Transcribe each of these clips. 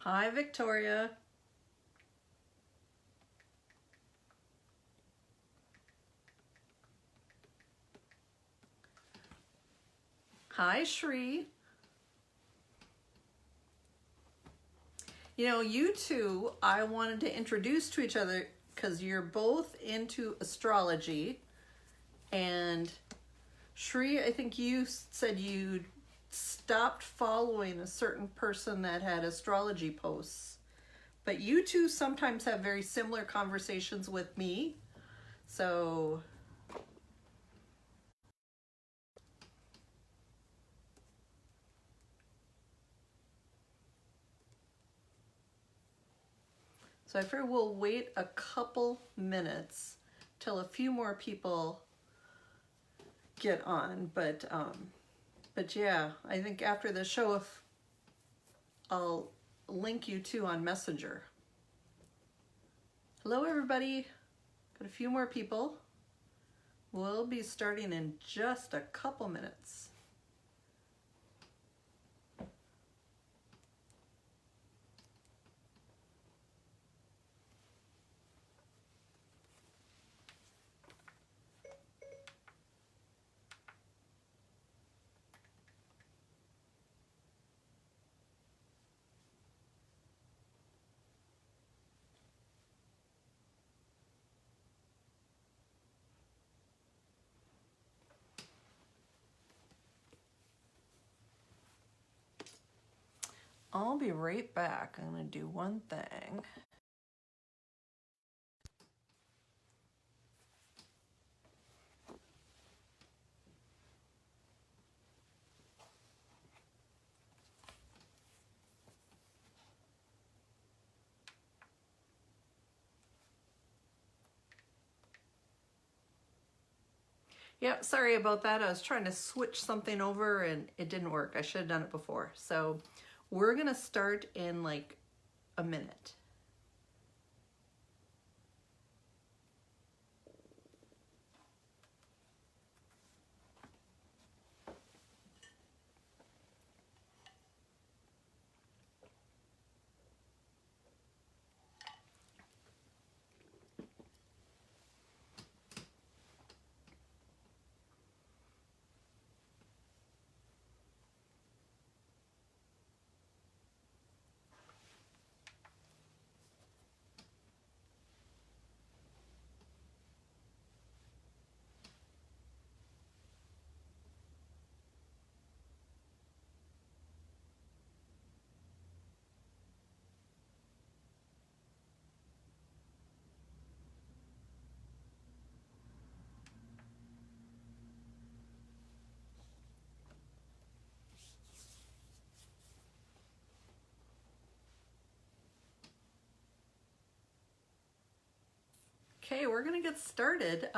Hi, Victoria. Hi, Shri. You know, you two, I wanted to introduce to each other because you're both into astrology. And Shri, I think you said you stopped following a certain person that had astrology posts. But you two sometimes have very similar conversations with me. So I figure we'll wait a couple minutes till a few more people get on. But yeah, I think after the show, if I'll link you two on Messenger. Hello, everybody. Got a few more people. We'll be starting in just a couple minutes. I'll be right back. I'm going to do one thing. Yeah, sorry about that. I was trying to switch something over and it didn't work. I should have done it before. So we're going to start in like a minute. Okay, we're going to get started.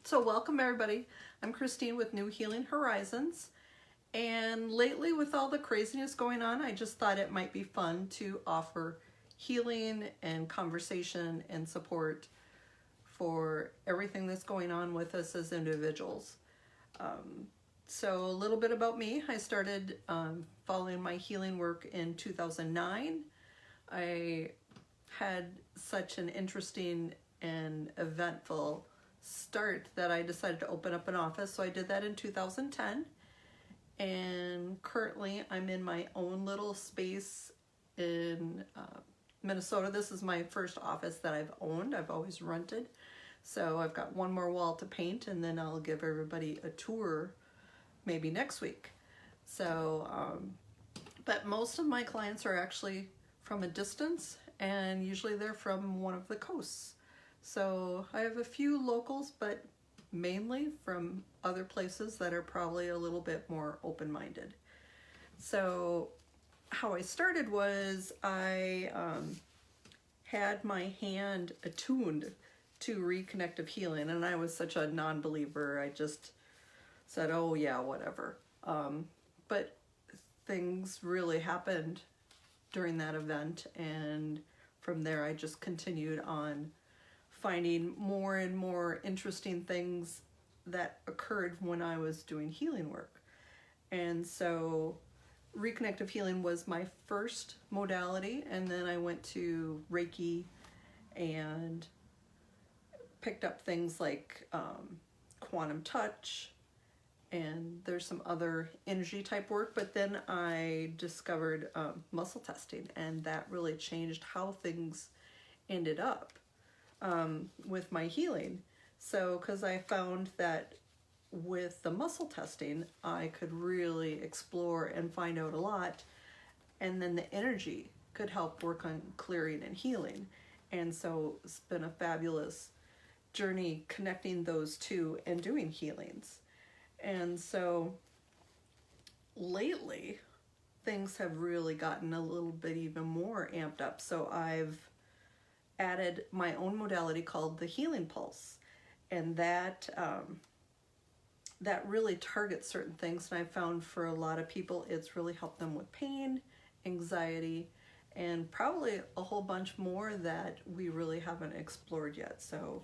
So welcome everybody. I'm Christine with New Healing Horizons. And lately with all the craziness going on, I just thought it might be fun to offer healing and conversation and support for everything that's going on with us as individuals. So a little bit about me. I started following my healing work in 2009. I had such an interesting and eventful start that I decided to open up an office. So I did that in 2010. And currently I'm in my own little space in Minnesota. This is my first office that I've owned. I've always rented. So I've got one more wall to paint and then I'll give everybody a tour maybe next week. So, but most of my clients are actually from a distance and usually they're from one of the coasts. So I have a few locals, but mainly from other places that are probably a little bit more open-minded. So how I started was I had my hand attuned to reconnective healing, and I was such a non-believer. I just said, oh yeah, whatever. But things really happened during that event, and from there I just continued on finding more and more interesting things that occurred when I was doing healing work. And so reconnective healing was my first modality, and then I went to Reiki and picked up things like quantum touch, and there's some other energy type work. But then I discovered muscle testing, and that really changed how things ended up with my healing. So, because I found that with the muscle testing, I could really explore and find out a lot, and then the energy could help work on clearing and healing. And so it's been a fabulous journey connecting those two and doing healings. And so lately, things have really gotten a little bit even more amped up. So I've added my own modality called the Healing Pulse, and that really targets certain things. And I found for a lot of people, it's really helped them with pain, anxiety, and probably a whole bunch more that we really haven't explored yet. So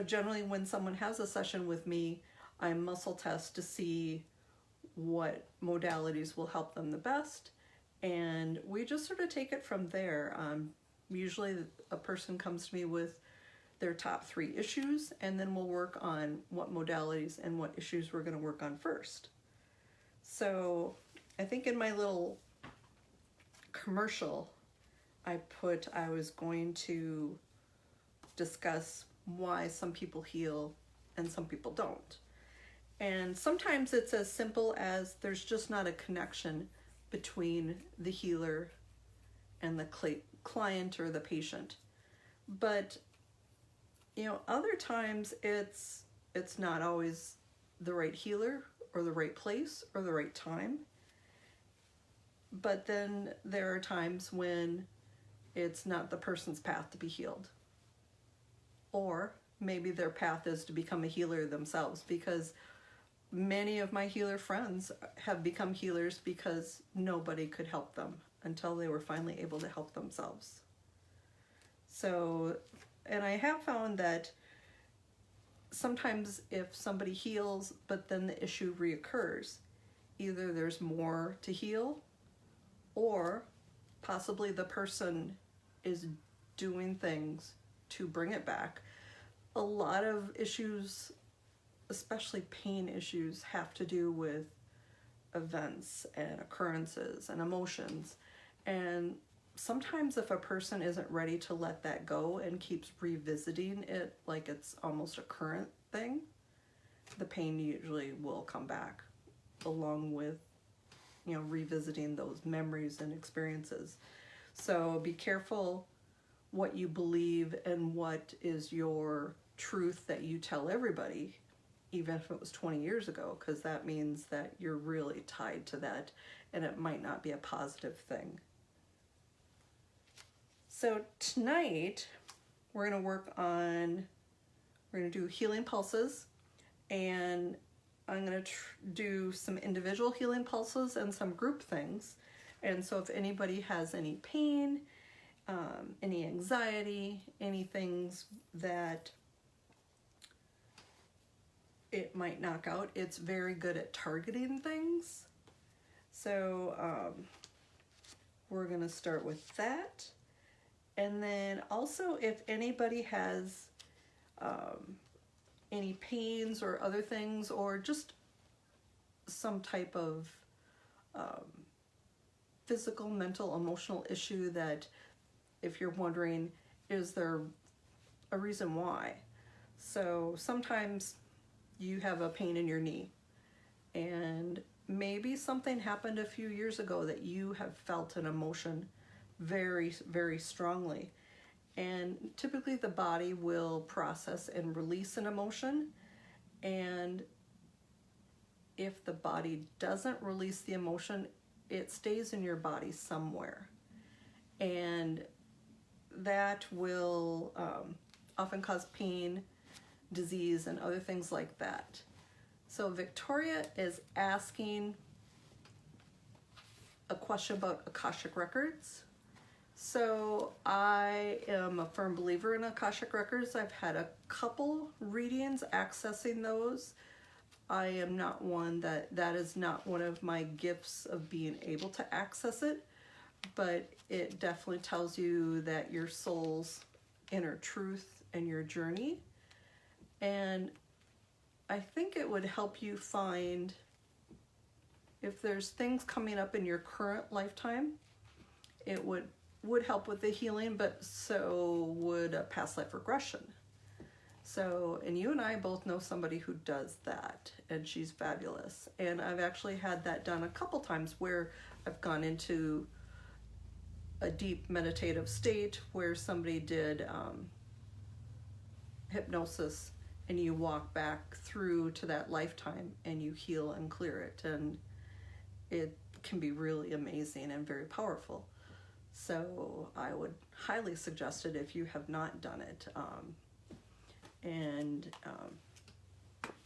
generally when someone has a session with me, I muscle test to see what modalities will help them the best, and we just sort of take it from there. Usually a person comes to me with their top 3 issues, and then we'll work on what modalities and what issues we're going to work on first. So I think in my little commercial I was going to discuss why some people heal and some people don't. And sometimes it's as simple as there's just not a connection between the healer and the client or the patient. But other times it's not always the right healer or the right place or the right time. But then there are times when it's not the person's path to be healed. Or maybe their path is to become a healer themselves, because many of my healer friends have become healers because nobody could help them until they were finally able to help themselves. So, and I have found that sometimes if somebody heals but then the issue reoccurs, either there's more to heal, or possibly the person is doing things to bring it back. A lot of issues, especially pain issues, have to do with events and occurrences and emotions. And sometimes if a person isn't ready to let that go and keeps revisiting it like it's almost a current thing, the pain usually will come back along with revisiting those memories and experiences. So be careful what you believe and what is your truth that you tell everybody, even if it was 20 years ago, because that means that you're really tied to that, and it might not be a positive thing. So tonight we're going to do healing pulses, and I'm going to do some individual healing pulses and some group things. And so if anybody has any pain, any anxiety, any things that it might knock out, it's very good at targeting things. So we're going to start with that. And then also if anybody has any pains or other things, or just some type of physical, mental, emotional issue that, if you're wondering, is there a reason why? So sometimes you have a pain in your knee, and maybe something happened a few years ago that you have felt an emotion very, very strongly. And typically the body will process and release an emotion, and if the body doesn't release the emotion, it stays in your body somewhere, and that will often cause pain, disease, and other things like that. So Victoria is asking a question about Akashic records. So I am a firm believer in Akashic records. I've had a couple readings accessing those. I am not one that is not one of my gifts of being able to access it, but it definitely tells you that your soul's inner truth and your journey. And I think it would help you find if there's things coming up in your current lifetime. It would help with the healing, but so would a past life regression. So, and you and I both know somebody who does that, and she's fabulous. And I've actually had that done a couple times where I've gone into a deep meditative state where somebody did hypnosis, and you walk back through to that lifetime and you heal and clear it. And it can be really amazing and very powerful. So I would highly suggest it if you have not done it.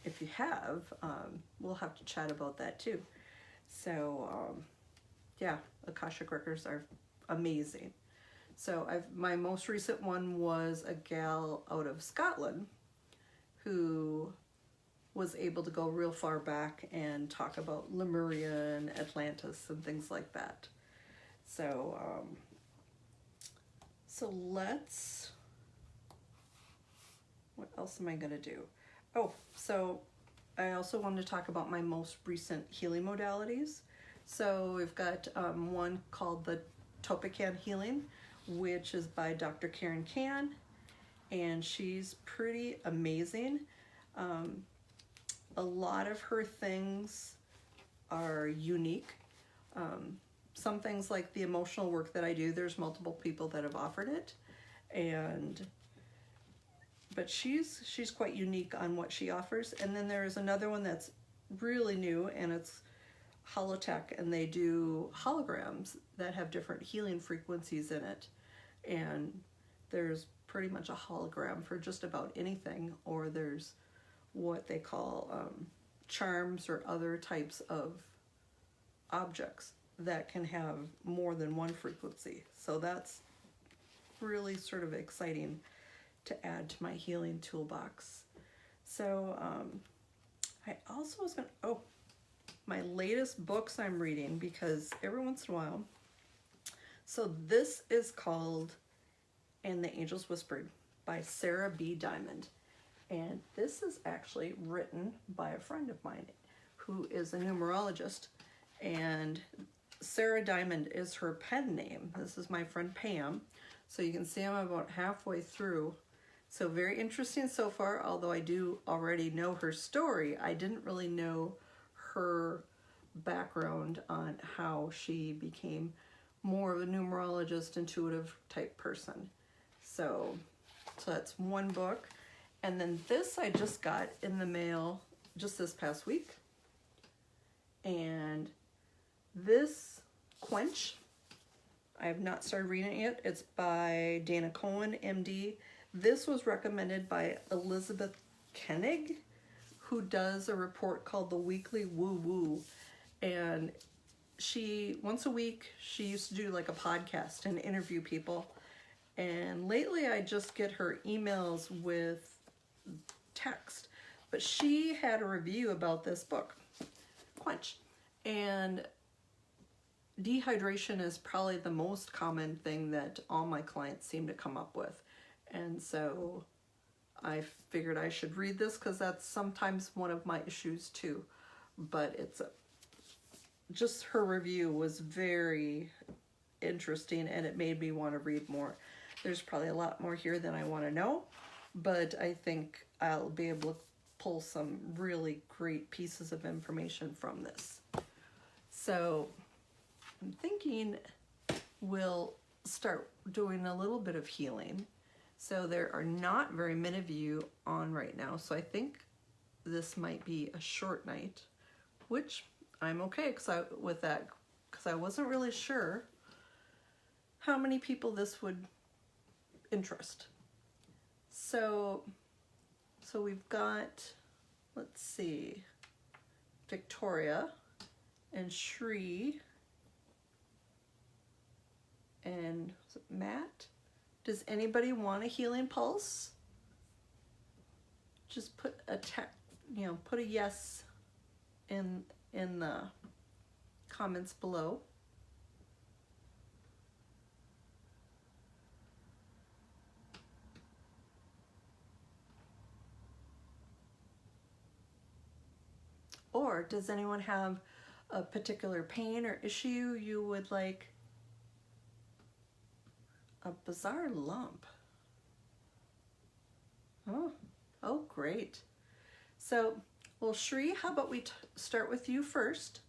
If you have, we'll have to chat about that too. So yeah, Akashic records are amazing. So my most recent one was a gal out of Scotland who was able to go real far back and talk about Lemurian, Atlantis, and things like that. So what else am I going to do? Oh, so I also wanted to talk about my most recent healing modalities. So we've got one called the Topican Healing, which is by Dr. Karen Can, and she's pretty amazing. A lot of her things are unique. Some things like the emotional work that I do, there's multiple people that have offered it, but she's quite unique on what she offers. And then there's another one that's really new, and it's holotech, and they do holograms that have different healing frequencies in it. And there's pretty much a hologram for just about anything, or there's what they call charms or other types of objects that can have more than one frequency. So that's really sort of exciting to add to my healing toolbox. So I also was going to, my latest books I'm reading, because every once in a while, so this is called And the Angels Whispered by Sarah B. Diamond. And this is actually written by a friend of mine who is a numerologist. And Sarah Diamond is her pen name. This is my friend Pam. So you can see I'm about halfway through. So very interesting so far, although I do already know her story. I didn't really know her background on how she became more of a numerologist, intuitive type person. So that's one book. And then this I just got in the mail just this past week. And this Quench, I have not started reading it yet. It's by Dana Cohen, MD. This was recommended by Elizabeth Koenig, who does a report called the Weekly Woo Woo. And once a week, she used to do like a podcast and interview people. And lately I just get her emails with text. But she had a review about this book, Quench. And dehydration is probably the most common thing that all my clients seem to come up with. And so I figured I should read this because that's sometimes one of my issues too. But just her review was very interesting, and it made me want to read more. There's probably a lot more here than I want to know, but I think I'll be able to pull some really great pieces of information from this. So I'm thinking we'll start doing a little bit of healing. So there are not very many of you on right now, so I think this might be a short night, which I'm okay with that, because I wasn't really sure how many people this would interest. So we've got, let's see, Victoria and Shri and Matt. Does anybody want a healing pulse? Just put a yes in the comments below. Or does anyone have a particular pain or issue you would like? A bizarre lump. Oh, great. So, well, Shri, how about we start with you first?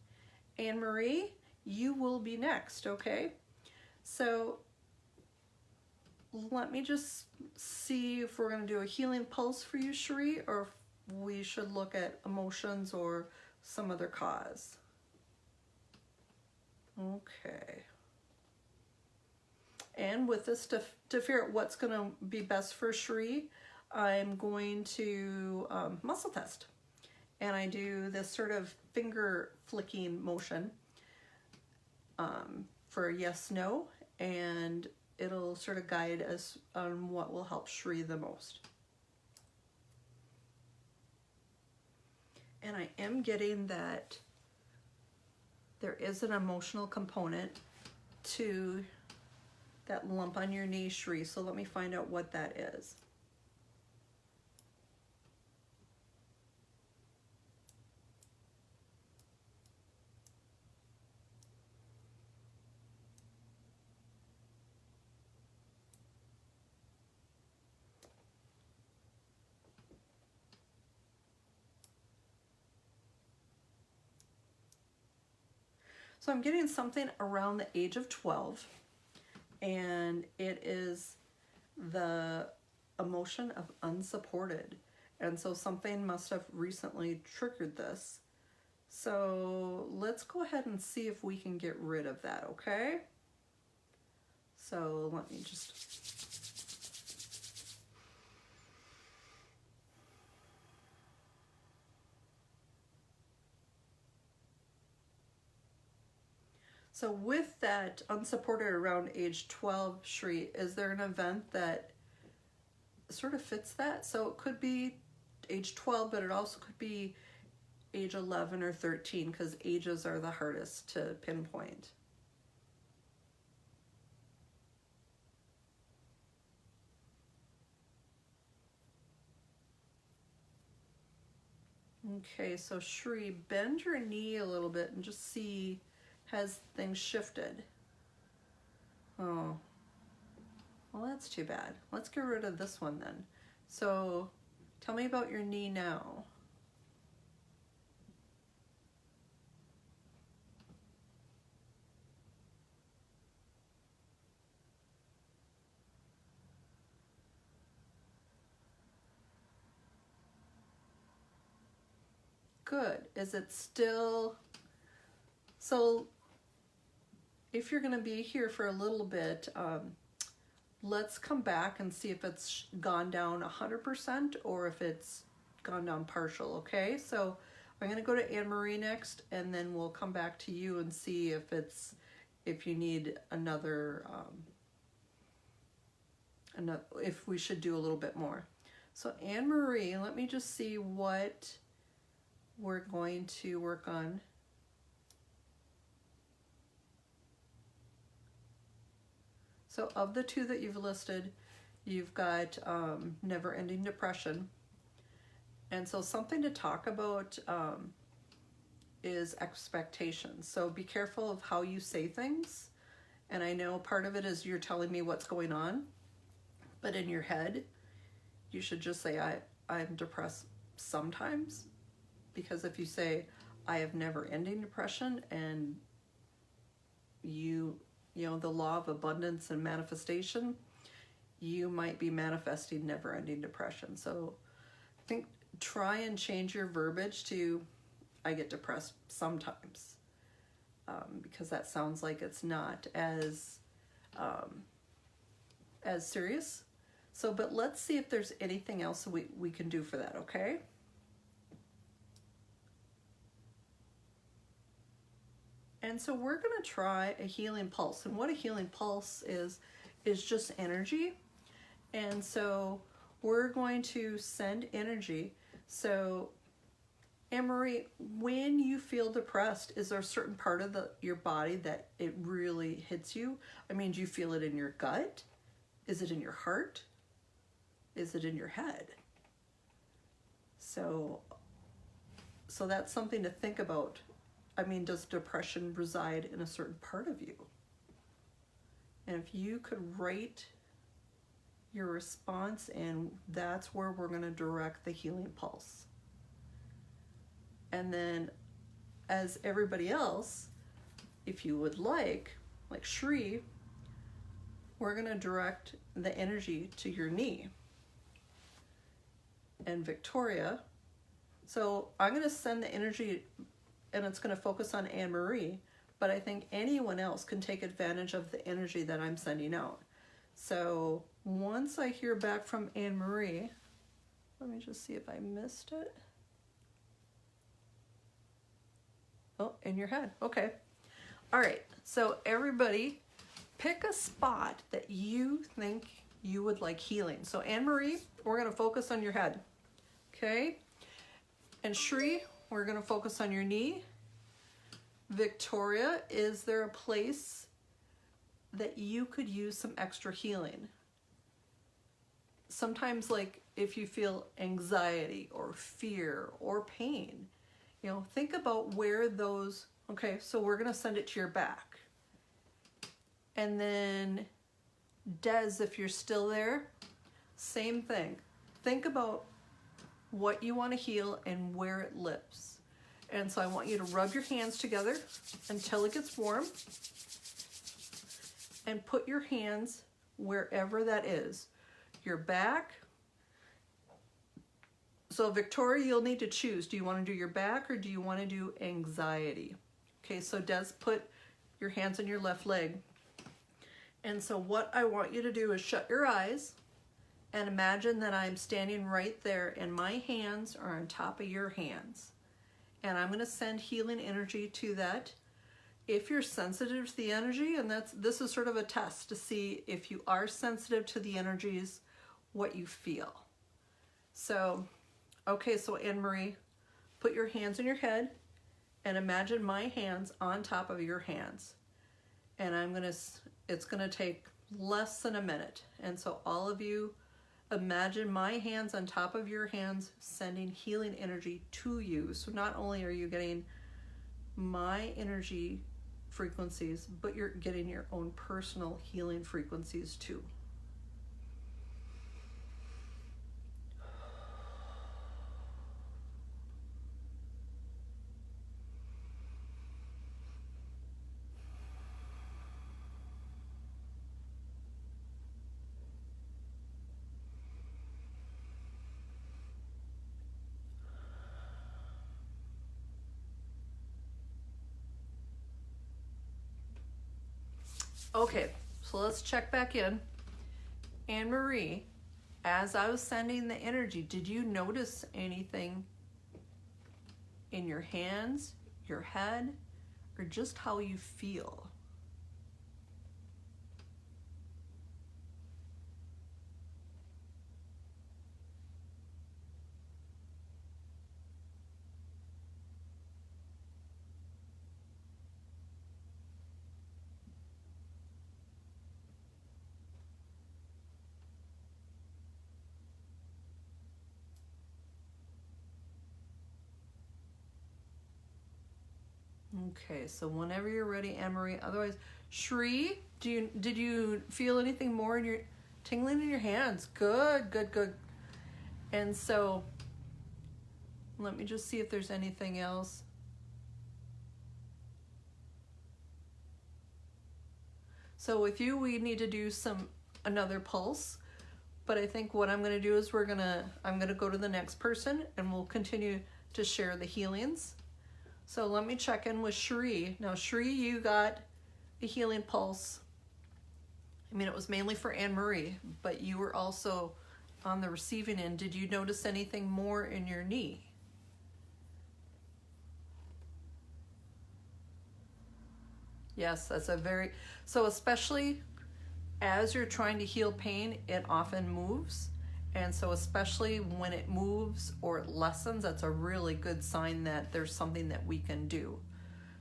Anne Marie, you will be next, okay? So, let me just see if we're going to do a healing pulse for you, Shri, or if we should look at emotions or some other cause. Okay. And with this, to figure out what's going to be best for Shri, I'm going to muscle test. And I do this sort of finger flicking motion for yes, no, and it'll sort of guide us on what will help Shri the most. And I am getting that there is an emotional component to that lump on your knee, Shri. So let me find out what that is. So I'm getting something around the age of 12, and it is the emotion of unsupported. And so something must have recently triggered this. So let's go ahead and see if we can get rid of that, okay? So let me just... So with that unsupported around age 12, Shri, is there an event that sort of fits that? So it could be age 12, but it also could be age 11 or 13, because ages are the hardest to pinpoint. Okay, so Shri, bend your knee a little bit and just see, has things shifted? Oh, well, that's too bad. Let's get rid of this one then. So tell me about your knee now. Good. Is it still... So if you're going to be here for a little bit, let's come back and see if it's gone down 100% or if it's gone down partial, okay? So I'm going to go to Anne Marie next, and then we'll come back to you and see if you need another, if we should do a little bit more. So Anne Marie, let me just see what we're going to work on. So of the two that you've listed, you've got never-ending depression. And so something to talk about is expectations. So be careful of how you say things. And I know part of it is you're telling me what's going on, but in your head, you should just say, I'm depressed sometimes. Because if you say, I have never-ending depression, and you know, the law of abundance and manifestation, you might be manifesting never-ending depression. So try and change your verbiage to, I get depressed sometimes, because that sounds like it's not as serious. So, but let's see if there's anything else we can do for that, okay? And so we're going to try a healing pulse. And what a healing pulse is just energy. And so we're going to send energy. So Anne-Marie, when you feel depressed, is there a certain part of your body that it really hits you? I mean, do you feel it in your gut? Is it in your heart? Is it in your head? So that's something to think about. I mean, does depression reside in a certain part of you? And if you could write your response, and that's where we're going to direct the healing pulse. And then, as everybody else, if you would like Shri, we're going to direct the energy to your knee. And Victoria, so I'm going to send the energy, and it's going to focus on Anne-Marie, but I think anyone else can take advantage of the energy that I'm sending out. So once I hear back from Anne-Marie, let me just see if I missed it. Oh, in your head. Okay. All right. So everybody, pick a spot that you think you would like healing. So Anne-Marie, we're going to focus on your head. Okay? And Shri, we're going to focus on your knee. Victoria, is there a place that you could use some extra healing? Sometimes, like, if you feel anxiety or fear or pain, you know, think about where those, okay, so we're going to send it to your back. And then Des, if you're still there, same thing. Think about what you want to heal and where it lives. And so I want you to rub your hands together until it gets warm. And put your hands wherever that is. Your back. So Victoria, you'll need to choose. Do you want to do your back or do you want to do anxiety? Okay, so Des, put your hands on your left leg. And so what I want you to do is shut your eyes and imagine that I'm standing right there and my hands are on top of your hands. And I'm going to send healing energy to that. If you're sensitive to the energy, and this is sort of a test to see if you are sensitive to the energies, what you feel. So, okay, so Anne-Marie, put your hands on your head and imagine my hands on top of your hands. And it's gonna take less than a minute. And so all of you, imagine my hands on top of your hands, sending healing energy to you. So not only are you getting my energy frequencies, but you're getting your own personal healing frequencies too. Okay, so let's check back in. Anne-Marie, as I was sending the energy, did you notice anything in your hands, your head, or just how you feel? Okay, so whenever you're ready, Anne-Marie. Otherwise, Shri, did you feel anything more in your tingling in your hands? Good, good, good. And so let me just see if there's anything else. So with you, we need to do another pulse. But I think what I'm going to do is I'm going to go to the next person and we'll continue to share the healings. So let me check in with Shri. Now, Shri, you got a healing pulse. I mean, it was mainly for Anne-Marie, but you were also on the receiving end. Did you notice anything more in your knee? Yes, so especially as you're trying to heal pain, it often moves. And so especially when it moves or it lessens, that's a really good sign that there's something that we can do.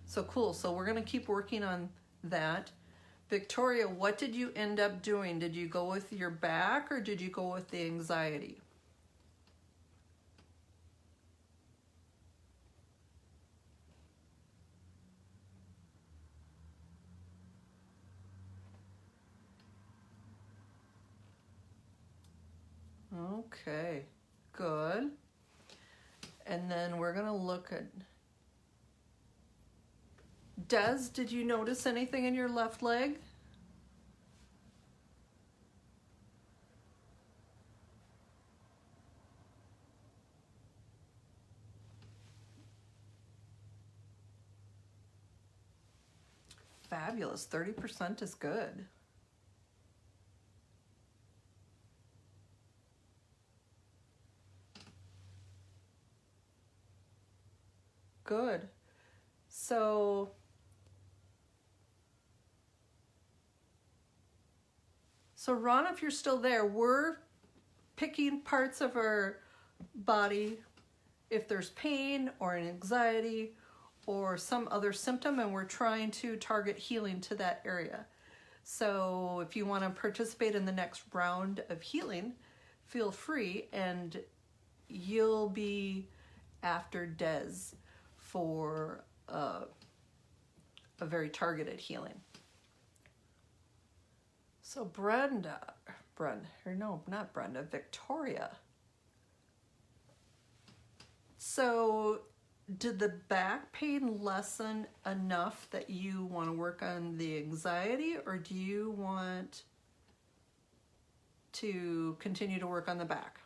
So cool. So we're going to keep working on that. Victoria, what did you end up doing? Did you go with your back or did you go with the anxiety? Okay, good. And then we're going to look at Des, did you notice anything in your left leg? Fabulous. 30% is good. Good. So Ron, if you're still there, we're picking parts of our body if there's pain or an anxiety or some other symptom, and we're trying to target healing to that area. So if you want to participate in the next round of healing, feel free, and you'll be after Des for a very targeted healing. So Victoria. So did the back pain lessen enough that you want to work on the anxiety, or do you want to continue to work on the back?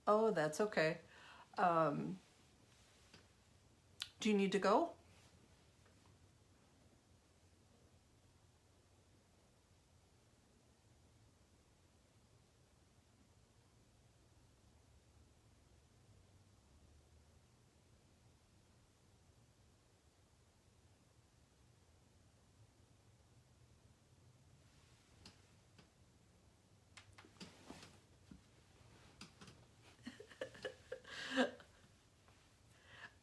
Oh, that's okay. Do you need to go?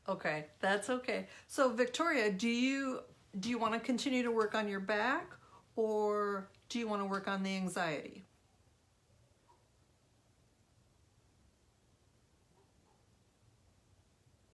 Okay, that's okay. So Victoria, do you want to continue to work on your back, or do you want to work on the anxiety?